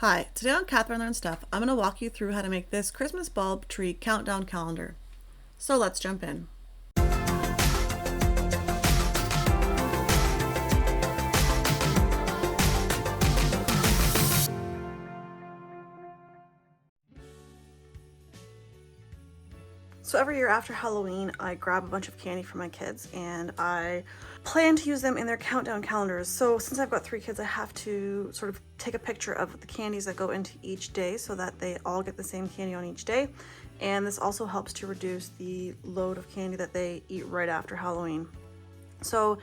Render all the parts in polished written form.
Hi, today on Catherine Learns Stuff, I'm going to walk you through how to make this Christmas bulb tree countdown calendar. So let's jump in. So every year after Halloween, I grab a bunch of candy for my kids and I plan to use them in their countdown calendars. So since I've got 3 kids, I have to sort of take a picture of the candies that go into each day so that they all get the same candy on each day. And this also helps to reduce the load of candy that they eat right after Halloween. So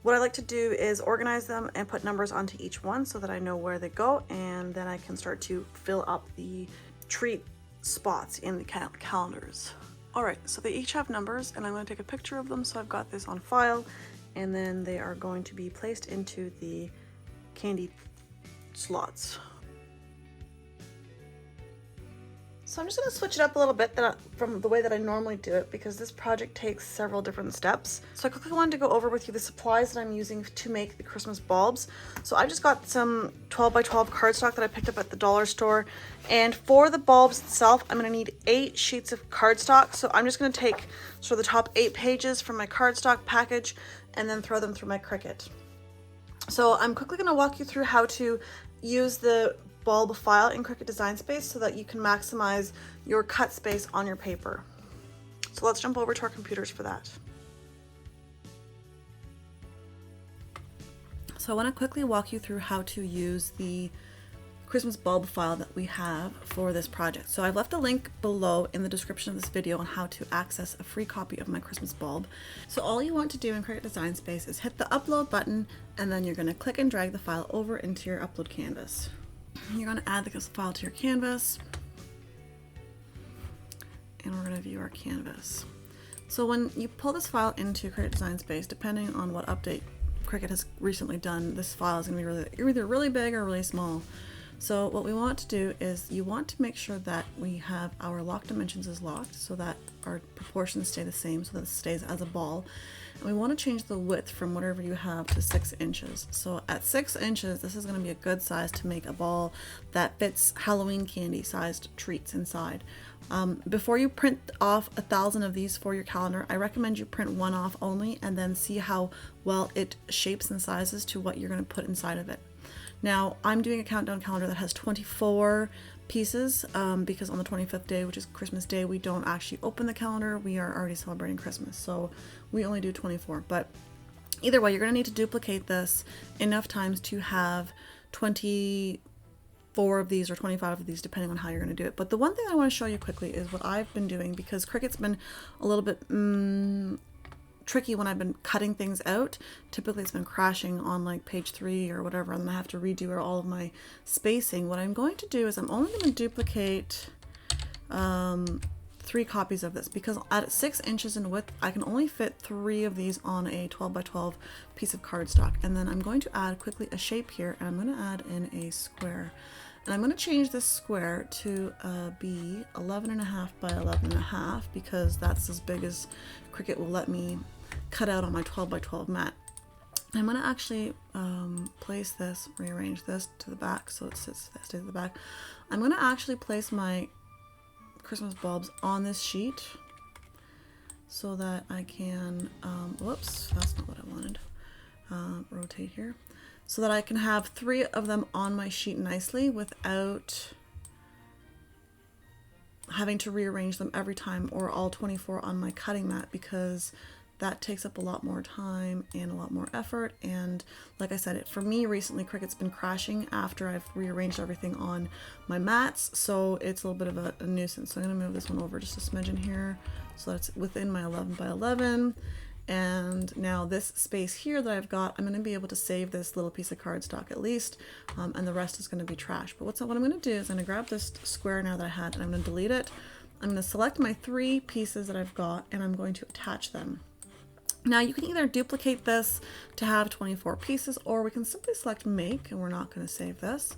what I like to do is organize them and put numbers onto each one so that I know where they go, and then I can start to fill up the treat spots in the calendars. Alright, so they each have numbers and I'm going to take a picture of them so I've got this on file, and then they are going to be placed into the candy slots. So I'm just going to switch it up a little bit from the way that I normally do it because this project takes several different steps. So I quickly wanted to go over with you the supplies that I'm using to make the Christmas bulbs. So I just got some 12 by 12 cardstock that I picked up at the dollar store. And for the bulbs itself, I'm going to need 8 sheets of cardstock. So I'm just going to take sort of the top 8 pages from my cardstock package and then throw them through my Cricut. So I'm quickly going to walk you through how to use the bulb file in Cricut Design Space so that you can maximize your cut space on your paper. So let's jump over to our computers for that. So I want to quickly walk you through how to use the Christmas bulb file that we have for this project. So I've left a link below in the description of this video on how to access a free copy of my Christmas bulb. So all you want to do in Cricut Design Space is hit the upload button, and then you're going to click and drag the file over into your upload canvas. You're going to add the file to your canvas, and we're going to view our canvas. So when you pull this file into Cricut Design Space, depending on what update Cricut has recently done, this file is going to be either really big or really small. So what we want to do is you want to make sure that we have our lock dimensions is locked so that our proportions stay the same, so that it stays as a ball. And we want to change the width from whatever you have to 6 inches. So at 6 inches, this is going to be a good size to make a ball that fits Halloween candy sized treats inside. Before you print off 1,000 of these for your calendar, I recommend you print one off only and then see how well it shapes and sizes to what you're going to put inside of it. Now, I'm doing a countdown calendar that has 24 pieces because on the 25th day, which is Christmas Day, we don't actually open the calendar. We are already celebrating Christmas, so we only do 24. But either way, you're going to need to duplicate this enough times to have 24 of these or 25 of these, depending on how you're going to do it. But the one thing I want to show you quickly is what I've been doing, because Cricut's been a little bit tricky when I've been cutting things out. Typically it's been crashing on like page 3 or whatever, and then I have to redo all of my spacing. What I'm going to do is I'm only going to duplicate 3 copies of this, because at 6 inches in width I can only fit 3 of these on a 12 by 12 piece of cardstock. And then I'm going to add quickly a shape here, and I'm going to add in a square. And I'm going to change this square to be 11.5 by 11.5 because that's as big as Cricut will let me cut out on my 12 by 12 mat. I'm going to actually place this, rearrange this to the back so it stays at the back. I'm going to actually place my Christmas bulbs on this sheet so that I can, whoops, that's not what I wanted, rotate here, so that I can have 3 of them on my sheet nicely without having to rearrange them every time, or all 24 on my cutting mat, because that takes up a lot more time and a lot more effort. And like I said, for me recently, Cricut's been crashing after I've rearranged everything on my mats, so it's a little bit of a nuisance. So I'm going to move this one over just a smidgen here so that's within my 11 by 11. And now this space here that I've got, I'm going to be able to save this little piece of cardstock at least, and the rest is going to be trash. But what I'm going to do is I'm going to grab this square now that I had, and I'm going to delete it. I'm going to select my 3 pieces that I've got, and I'm going to attach them. Now you can either duplicate this to have 24 pieces, or we can simply select make, and we're not going to save this.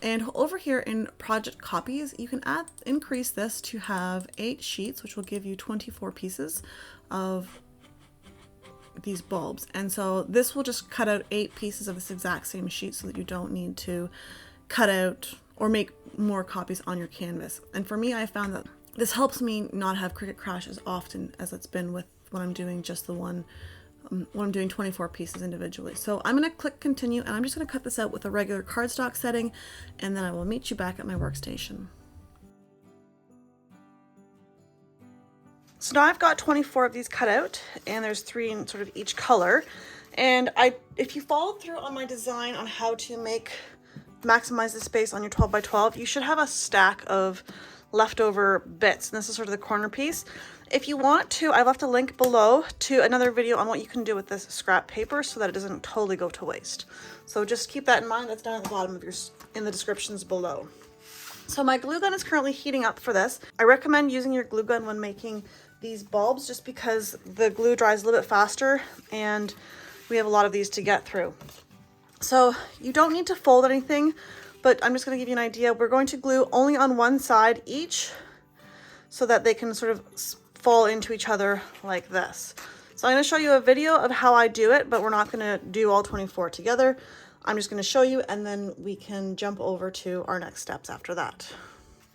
And over here in project copies, you can increase this to have 8 sheets, which will give you 24 pieces of these bulbs. And so this will just cut out 8 pieces of this exact same sheet so that you don't need to cut out or make more copies on your canvas. And for me, I found that this helps me not have Cricut crash as often as it's been with when I'm doing just the one, when I'm doing 24 pieces individually. So I'm going to click continue, and I'm just going to cut this out with a regular cardstock setting, and then I will meet you back at my workstation. So now I've got 24 of these cut out, and there's 3 in sort of each color. And if you followed through on my design on how to maximize the space on your 12 by 12, you should have a stack of leftover bits. And this is sort of the corner piece. If you want to, I've left a link below to another video on what you can do with this scrap paper so that it doesn't totally go to waste. So just keep that in mind. That's down at the bottom of in the descriptions below. So my glue gun is currently heating up for this. I recommend using your glue gun when making these bulbs just because the glue dries a little bit faster and we have a lot of these to get through. So you don't need to fold anything, but I'm just going to give you an idea. We're going to glue only on one side each so that they can sort of fall into each other like this. So I'm going to show you a video of how I do it, but we're not going to do all 24 together. I'm just going to show you, and then we can jump over to our next steps after that.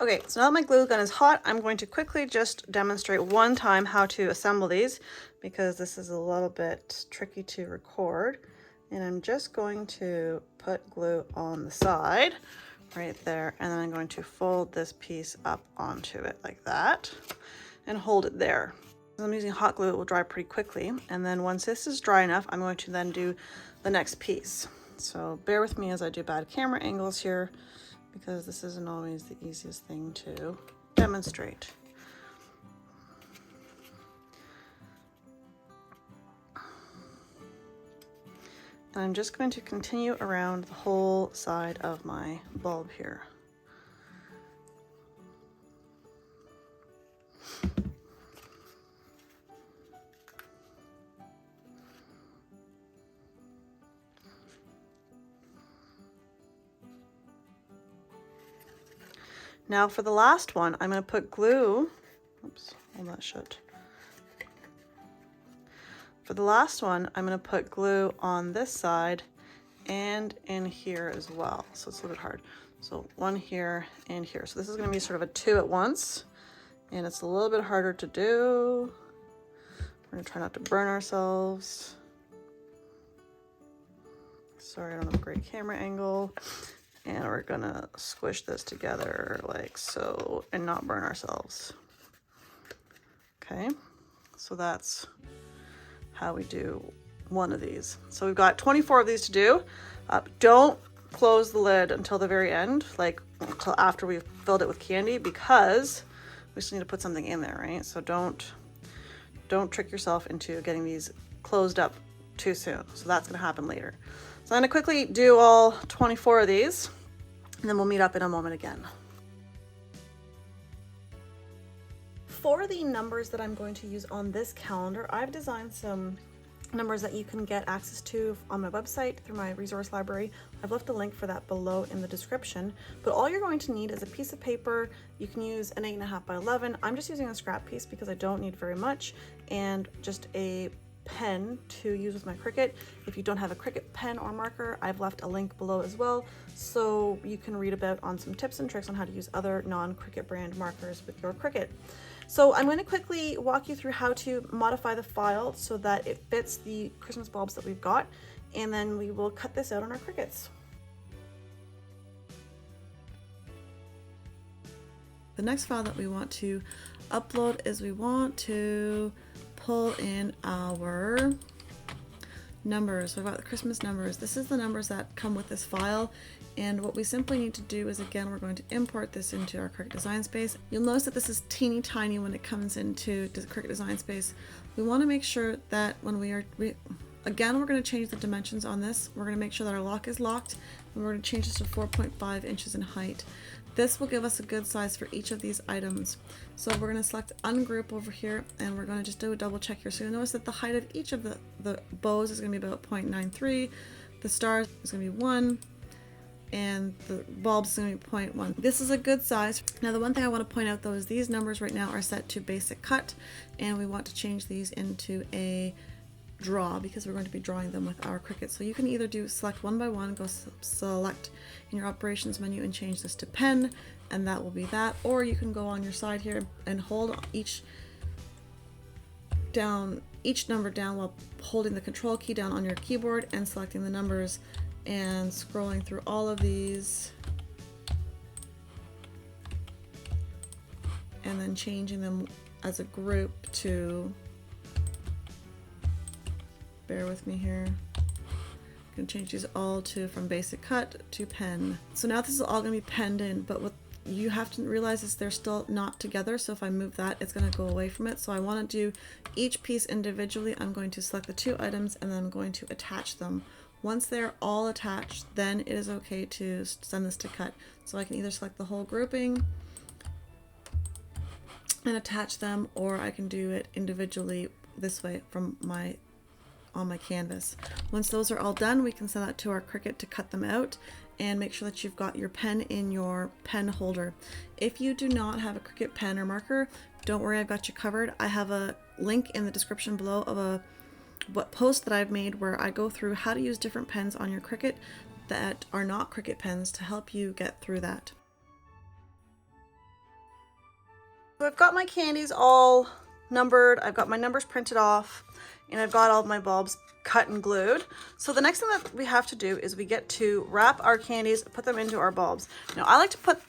Okay, so now that my glue gun is hot, I'm going to quickly just demonstrate one time how to assemble these because this is a little bit tricky to record. And I'm just going to put glue on the side right there, and then I'm going to fold this piece up onto it like that and hold it there. As I'm using hot glue, it will dry pretty quickly. And then once this is dry enough, I'm going to then do the next piece. So bear with me as I do bad camera angles here because this isn't always the easiest thing to demonstrate. And I'm just going to continue around the whole side of my bulb here. Now for the last one, I'm going to put glue, oops, hold that shut. For the last one, I'm going to put glue on this side and in here as well. So it's a little bit hard. So one here and here. So this is going to be sort of a 2 at once, and it's a little bit harder to do. We're going to try not to burn ourselves. Sorry, I don't have a great camera angle. And we're gonna squish this together like so and not burn ourselves. Okay, so that's how we do one of these. So we've got 24 of these to do. Don't close the lid until the very end, like until after we've filled it with candy, because we still need to put something in there, right? So don't trick yourself into getting these closed up too soon. So that's gonna happen later. So I'm gonna quickly do all 24 of these, and then we'll meet up in a moment again. For the numbers that I'm going to use on this calendar, I've designed some numbers that you can get access to on my website through my resource library. I've left a link for that below in the description, but all you're going to need is a piece of paper. You can use an 8.5 by 11. I'm just using a scrap piece because I don't need very much, and just a pen to use with my Cricut. If you don't have a Cricut pen or marker, I've left a link below as well, so you can read about on some tips and tricks on how to use other non-Cricut brand markers with your Cricut. So I'm going to quickly walk you through how to modify the file so that it fits the Christmas bulbs that we've got, and then we will cut this out on our Cricuts. The next file that we want to upload is we want to pull in our numbers. So I've got the Christmas numbers. This is the numbers that come with this file, and what we simply need to do is, again, we're going to import this into our Cricut Design Space. You'll notice that this is teeny tiny when it comes into Cricut Design Space. We want to make sure that when again, we're going to change the dimensions on this. We're going to make sure that our lock is locked, and we're going to change this to 4.5 inches in height. This will give us a good size for each of these items. So we're going to select ungroup over here, and we're going to just do a double check here. So you'll notice that the height of each of the bows is going to be about 0.93, the stars is going to be 1, and the bulbs is going to be 0.1. This is a good size. Now the one thing I want to point out though is these numbers right now are set to basic cut, and we want to change these into a draw, because we're going to be drawing them with our Cricut. So you can either do select one by one, go select in your operations menu and change this to pen, and that will be that. Or you can go on your side here and hold each number down while holding the control key down on your keyboard and selecting the numbers and scrolling through all of these and then changing them as a group to, bear with me here, I'm going to change these all to from basic cut to pen. So now this is all going to be penned in, but what you have to realize is they're still not together. So if I move that, it's going to go away from it. So I want to do each piece individually. I'm going to select the 2 items and then I'm going to attach them. Once they're all attached, then it is okay to send this to cut. So I can either select the whole grouping and attach them, or I can do it individually this way from on my canvas. Once those are all done, we can send that to our Cricut to cut them out, and make sure that you've got your pen in your pen holder. If you do not have a Cricut pen or marker, don't worry, I've got you covered. I have a link in the description below of a post that I've made where I go through how to use different pens on your Cricut that are not Cricut pens to help you get through that. So I've got my candies all numbered, I've got my numbers printed off, and I've got all of my bulbs cut and glued. So the next thing that we have to do is we get to wrap our candies, put them into our bulbs. Now I like to put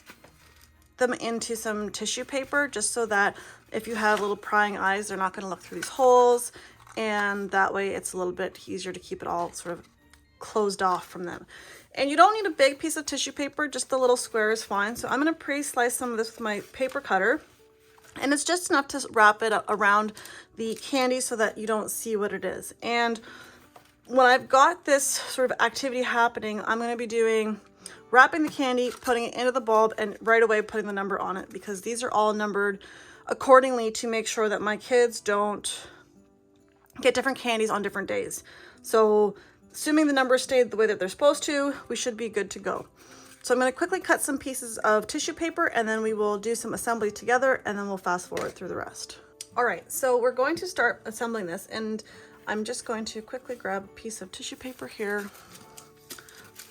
them into some tissue paper just so that if you have little prying eyes, they're not going to look through these holes, and that way it's a little bit easier to keep it all sort of closed off from them. And you don't need a big piece of tissue paper, just the little square is fine. So I'm going to pre-slice some of this with my paper cutter. And it's just enough to wrap it around the candy so that you don't see what it is. And when I've got this sort of activity happening, I'm going to be wrapping the candy, putting it into the bulb, and right away putting the number on it, because these are all numbered accordingly to make sure that my kids don't get different candies on different days. So assuming the numbers stayed the way that they're supposed to, we should be good to go. So I'm going to quickly cut some pieces of tissue paper, and then we will do some assembly together, and then we'll fast forward through the rest. All right, so we're going to start assembling this, and I'm just going to quickly grab a piece of tissue paper here,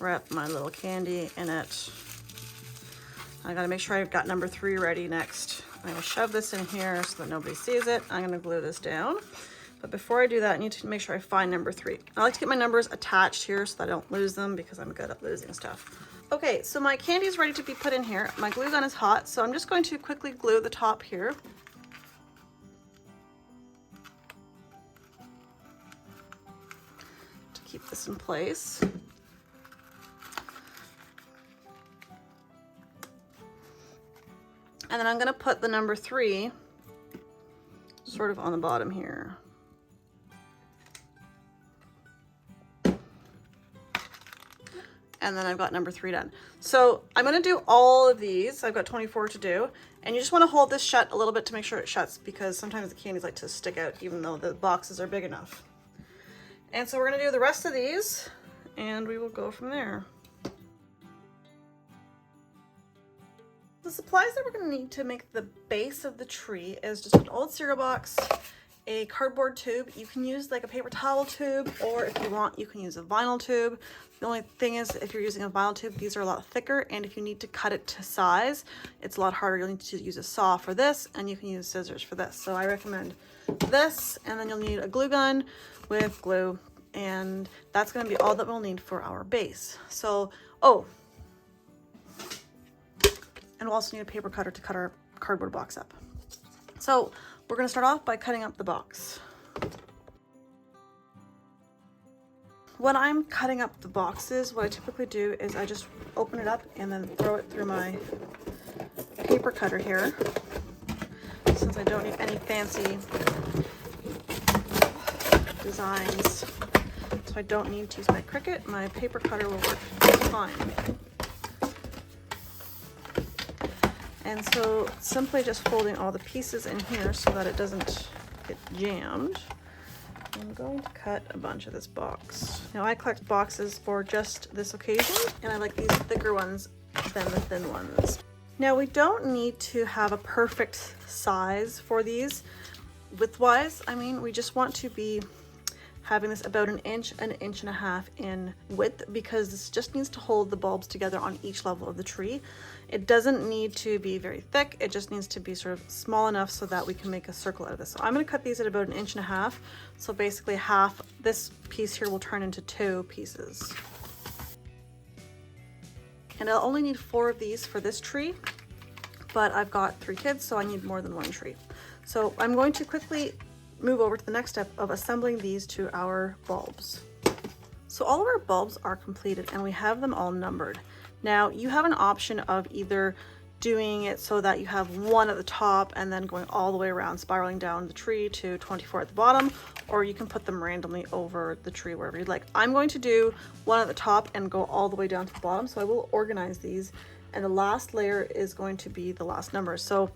wrap my little candy in it. I got to make sure I've got number 3 ready next. I'm going to shove this in here so that nobody sees it. I'm going to glue this down. But before I do that, I need to make sure I find number 3. I like to get my numbers attached here so that I don't lose them, because I'm good at losing stuff. Okay, so my candy is ready to be put in here. My glue gun is hot, so I'm just going to quickly glue the top here. To keep this in place. And then I'm going to put the number 3 sort of on the bottom here. And then I've got number 3 done. So I'm going to do all of these. I've got 24 to do. And you just want to hold this shut a little bit to make sure it shuts, because sometimes the candies like to stick out even though the boxes are big enough. And so we're going to do the rest of these, and we will go from there. The supplies that we're going to need to make the base of the tree is just an old cereal box, a cardboard tube. You can use like a paper towel tube, or if you want, you can use a vinyl tube. The only thing is, if you're using a vinyl tube, these are a lot thicker, and if you need to cut it to size, it's a lot harder. You'll need to use a saw for this, and you can use scissors for this. So I recommend this, and then you'll need a glue gun with glue, and that's going to be all that we'll need for our base. So, oh, and we'll also need a paper cutter to cut our cardboard box up. So we're going to start off by cutting up the box. When I'm cutting up the boxes, what I typically do is I just open it up and then throw it through my paper cutter here, since I don't need any fancy designs. So I don't need to use my Cricut. My paper cutter will work fine. And so simply just folding all the pieces in here so that it doesn't get jammed. I'm going to cut a bunch of this box. Now I collect boxes for just this occasion, and I like these thicker ones than the thin ones. Now we don't need to have a perfect size for these width-wise. I mean, we just want to be having this about an inch and a half in width, because this just needs to hold the bulbs together on each level of the tree. It doesn't need to be very thick, it just needs to be sort of small enough so that we can make a circle out of this. So I'm going to cut these at about an inch and a half. So basically half, this piece here will turn into 2 pieces. And I'll only need 4 of these for this tree, but I've got 3 kids, so I need more than 1 tree. So I'm going to quickly move over to the next step of assembling these to our bulbs. So all of our bulbs are completed and we have them all numbered. Now you have an option of either doing it so that you have 1 at the top and then going all the way around, spiraling down the tree to 24 at the bottom, or you can put them randomly over the tree wherever you'd like. I'm going to do 1 at the top and go all the way down to the bottom, so I will organize these, and the last layer is going to be the last number. So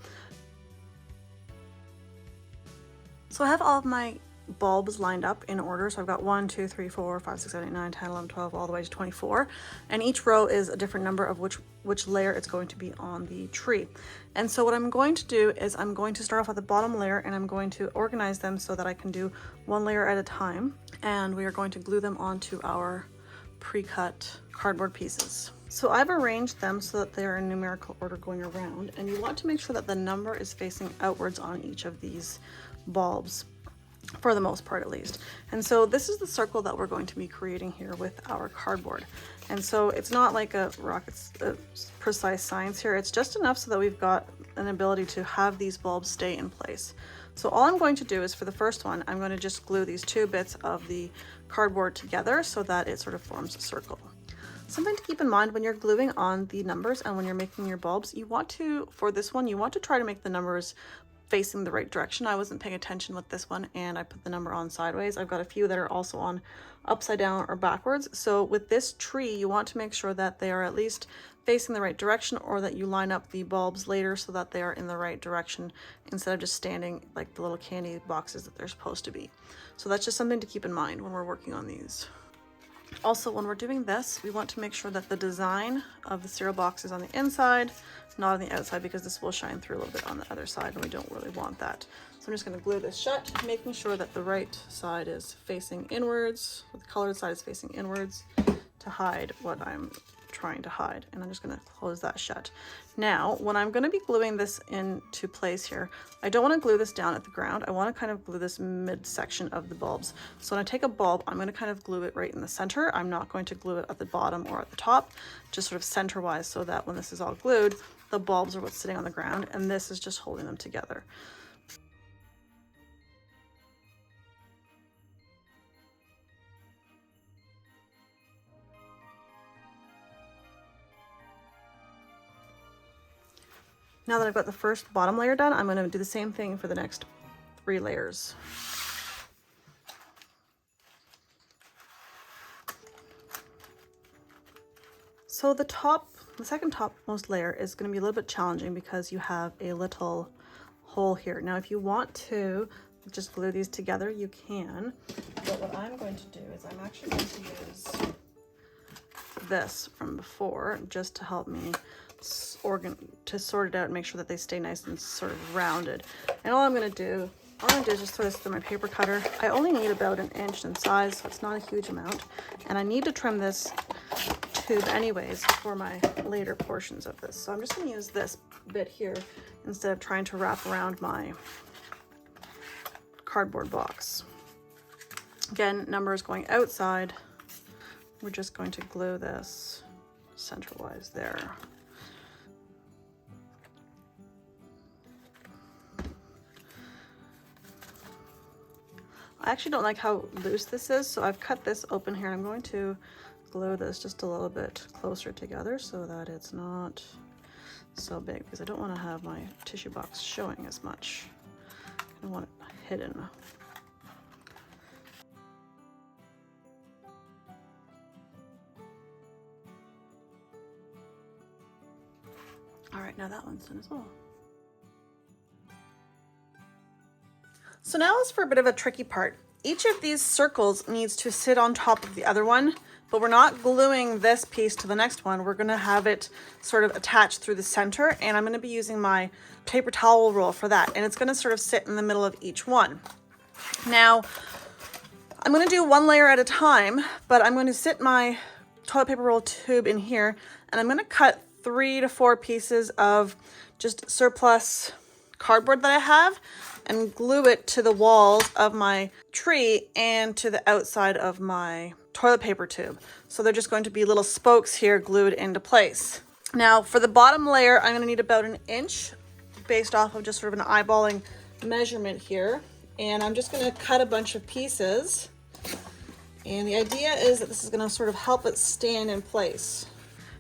I have all of my bulbs lined up in order. So I've got 1, 2, 3, 4, 5, 6, 7, 8, 9, 10, 11, 12, all the way to 24. And each row is a different number of which layer it's going to be on the tree. And so what I'm going to do is I'm going to start off at the bottom layer and I'm going to organize them so that I can do 1 layer at a time. And we are going to glue them onto our pre-cut cardboard pieces. So I've arranged them so that they're in numerical order going around, and you want to make sure that the number is facing outwards on each of these bulbs, for the most part at least. And so this is the circle that we're going to be creating here with our cardboard. And so it's not like a rocket precise science here, it's just enough so that we've got an ability to have these bulbs stay in place. So all I'm going to do is, for the first one, I'm going to just glue these 2 bits of the cardboard together so that it sort of forms a circle. Something to keep in mind when you're gluing on the numbers and when you're making your bulbs, you want to, for this one, you want to try to make the numbers facing the right direction. I wasn't paying attention with this one and I put the number on sideways. I've got a few that are also on upside down or backwards. So with this tree, you want to make sure that they are at least facing the right direction, or that you line up the bulbs later so that they are in the right direction instead of just standing like the little candy boxes that they're supposed to be. So that's just something to keep in mind when we're working on these. Also, when we're doing this, we want to make sure that the design of the cereal box is on the inside, not on the outside, because this will shine through a little bit on the other side and we don't really want that. So I'm just going to glue this shut, making sure that the right side is facing inwards, or the colored side is facing inwards, to hide what I'm trying to hide. And I'm just going to close that shut. Now, when I'm going to be gluing this into place here, I don't want to glue this down at the ground. I want to kind of glue this midsection of the bulbs. So when I take a bulb, I'm going to kind of glue it right in the center. I'm not going to glue it at the bottom or at the top, just sort of center-wise, so that when this is all glued, the bulbs are what's sitting on the ground and this is just holding them together. Now that I've got the first bottom layer done, I'm going to do the same thing for the next 3 layers. So the second topmost layer is going to be a little bit challenging because you have a little hole here. Now, if you want to just glue these together, you can. But what I'm going to do is I'm actually going to use this from before just to help me to sort it out and make sure that they stay nice and sort of rounded. And all I'm going to do is just throw this through my paper cutter. I only need about 1 inch in size, so it's not a huge amount. And I need to trim this tube anyways for my later portions of this. So I'm just going to use this bit here instead of trying to wrap around my cardboard box. Again, numbers going outside. We're just going to glue this center-wise there. I actually don't like how loose this is, so I've cut this open here. I'm going to glue this just a little bit closer together so that it's not so big, because I don't want to have my tissue box showing as much. I want it hidden. All right, now that one's done as well. So now is for a bit of a tricky part. Each of these circles needs to sit on top of the other one, but we're not gluing this piece to the next one. We're gonna have it sort of attached through the center, and I'm gonna be using my paper towel roll for that, and it's gonna sort of sit in the middle of each one. Now, I'm going to do one layer at a time, but I'm going to sit my toilet paper roll tube in here, and I'm going to cut 3 to 4 pieces of just surplus cardboard that I have and glue it to the walls of my tree and to the outside of my toilet paper tube. So they're just going to be little spokes here glued into place. Now for the bottom layer, I'm going to need about 1 inch based off of just sort of an eyeballing measurement here. And I'm just going to cut a bunch of pieces. And the idea is that this is going to sort of help it stand in place.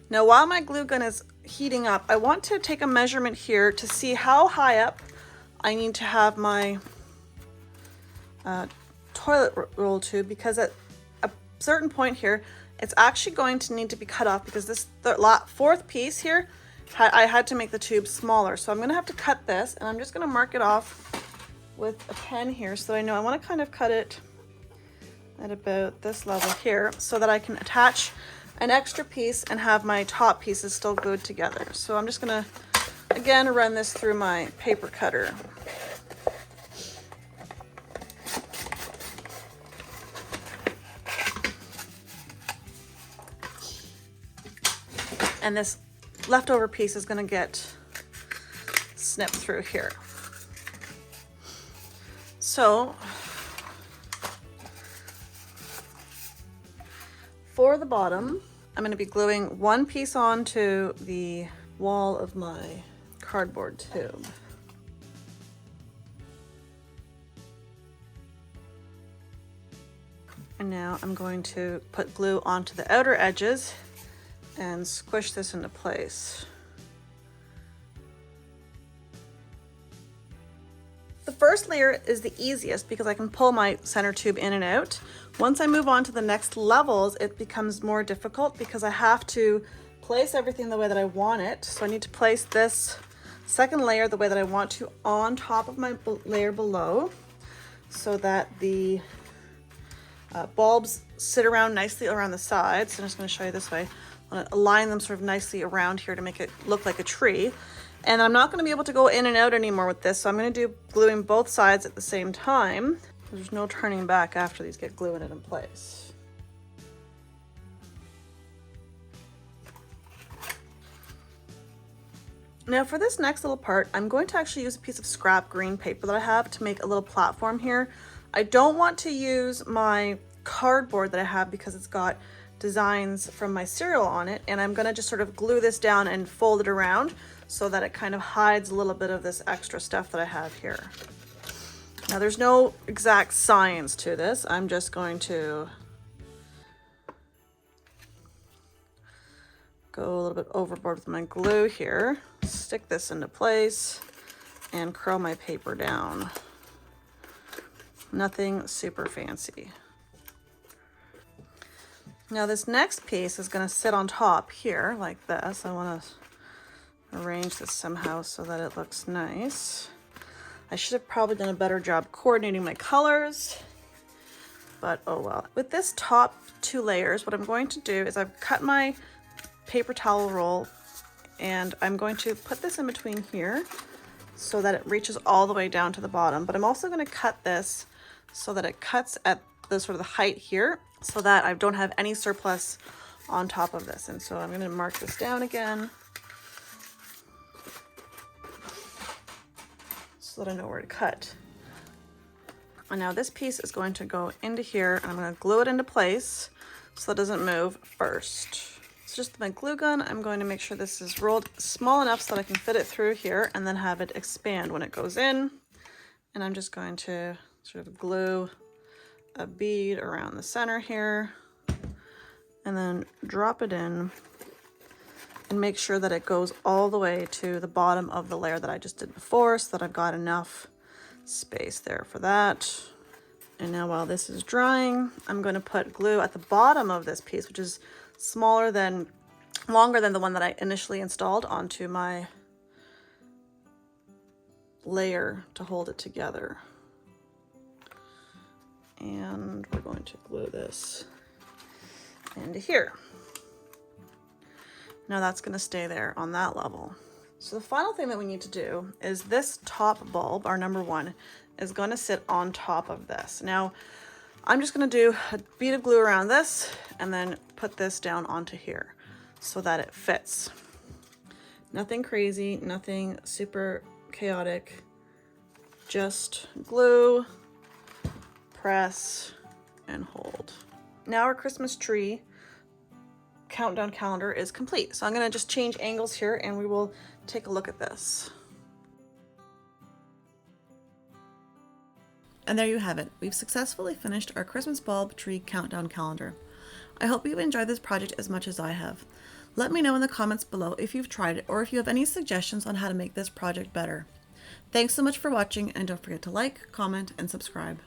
Now while my glue gun is heating up, I want to take a measurement here to see how high up I need to have my toilet roll tube, because at a certain point here, it's actually going to need to be cut off because this fourth piece here, I had to make the tube smaller. So I'm going to have to cut this, and I'm just going to mark it off with a pen here so that I know I want to kind of cut it at about this level here so that I can attach an extra piece and have my top pieces still glued together. So I'm just going to again run this through my paper cutter. And this leftover piece is going to get snipped through here. So for the bottom, I'm going to be gluing 1 piece onto the wall of my cardboard tube. And now I'm going to put glue onto the outer edges and squish this into place. The first layer is the easiest because I can pull my center tube in and out. Once I move on to the next levels, it becomes more difficult because I have to place everything the way that I want it. So I need to place this second layer the way that I want to on top of my layer below so that the bulbs sit around nicely around the sides. So I'm just going to show you this way. I'm going to align them sort of nicely around here to make it look like a tree. And I'm not going to be able to go in and out anymore with this, so I'm going to do gluing both sides at the same time. There's no turning back after these get glued in place. Now for this next little part, I'm going to actually use a piece of scrap green paper that I have to make a little platform here. I don't want to use my cardboard that I have because it's got designs from my cereal on it, and I'm going to just sort of glue this down and fold it around so that it kind of hides a little bit of this extra stuff that I have here. Now there's no exact science to this. I'm just going to go a little bit overboard with my glue here, stick this into place, and curl my paper down. Nothing super fancy. Now this next piece is going to sit on top here like this. I want to arrange this somehow so that it looks nice. I should have probably done a better job coordinating my colors, but oh well. With this top 2 layers, what I'm going to do is I've cut my paper towel roll, and I'm going to put this in between here so that it reaches all the way down to the bottom. But I'm also going to cut this so that it cuts at the sort of the height here, so that I don't have any surplus on top of this. And so I'm going to mark this down again so that I know where to cut. And now this piece is going to go into here, and I'm going to glue it into place so it doesn't move first. It's just my glue gun. I'm going to make sure this is rolled small enough so that I can fit it through here and then have it expand when it goes in. And I'm just going to sort of glue a bead around the center here and then drop it in and make sure that it goes all the way to the bottom of the layer that I just did before so that I've got enough space there for that. And now while this is drying, I'm going to put glue at the bottom of this piece, which is longer than the one that I initially installed, onto my layer to hold it together. And we're going to glue this into here. Now that's going to stay there on that level. So the final thing that we need to do is this top bulb, our number 1, is going to sit on top of this. Now, I'm just going to do a bead of glue around this and then put this down onto here so that it fits. Nothing crazy, nothing super chaotic, just glue, press, and hold. Now our Christmas tree countdown calendar is complete. So I'm going to just change angles here and we will take a look at this. And there you have it. We've successfully finished our Christmas bulb tree countdown calendar. I hope you've enjoyed this project as much as I have. Let me know in the comments below if you've tried it or if you have any suggestions on how to make this project better. Thanks so much for watching, and don't forget to like, comment, and subscribe.